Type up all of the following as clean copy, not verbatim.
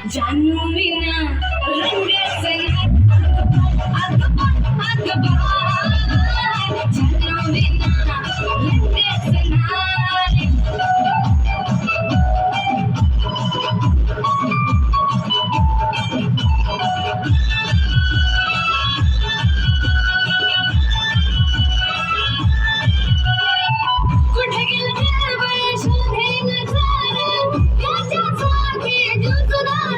जानू विना रंगाचं नाही अगं बाय जानू विना रंगाचं नाही कुठे गेलं बाय शोधेन झालं त्याच्यासाठी जुजणार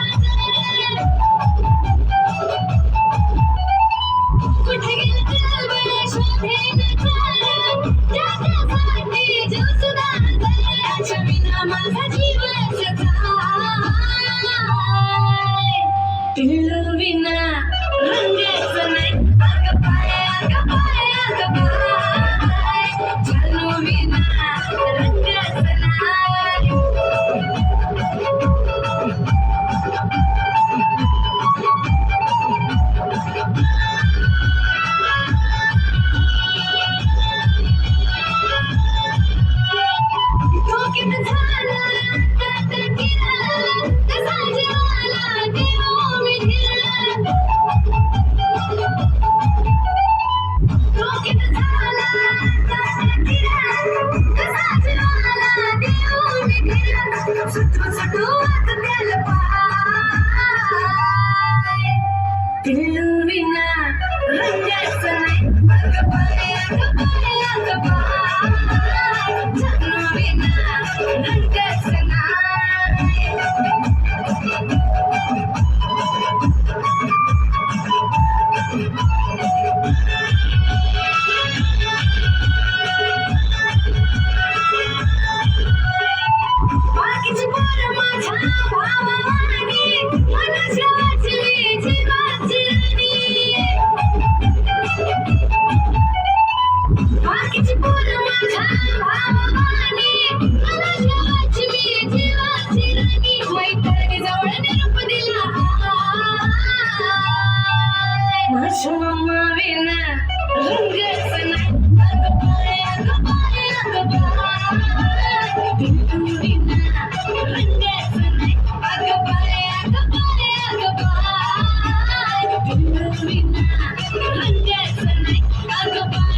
कुठे गेलं बाय शोधेन झालं त्याच्यासाठी जुजणार त्याच्या विना माझा जीवच काय पिल्लू विना रंगाचं नाही अगं बाय जानू विना रंगाचं नाही डोक्यात झालं ताट केलं कसा जेवायला देऊ मी दिलं डोक्यात झालं ताट केलं कसा जेवायला देऊ मी दिलं सुटू सुटू आता त्याला पाय पिल्लू विना रंगाचं नाही अगं बाय जानू विना रंगाचं नाही बाकीची पोरं माझ्या भावावानी मनाची वाचली जीवाची राणी बाकीची पोरं माझ्या भावावानी मनाची वाचली जीवाची राणी मैत्रिणी जवळ निरोप दिला माझ्या मम्मा विना रंगाचं नाही अगं बाय पिल्लू विना रंगाचं नाही अगं बाय पिल्लू विना रंगाचं नाही अगं बाय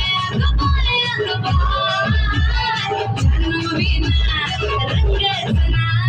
जानू विना रंगाचं नाही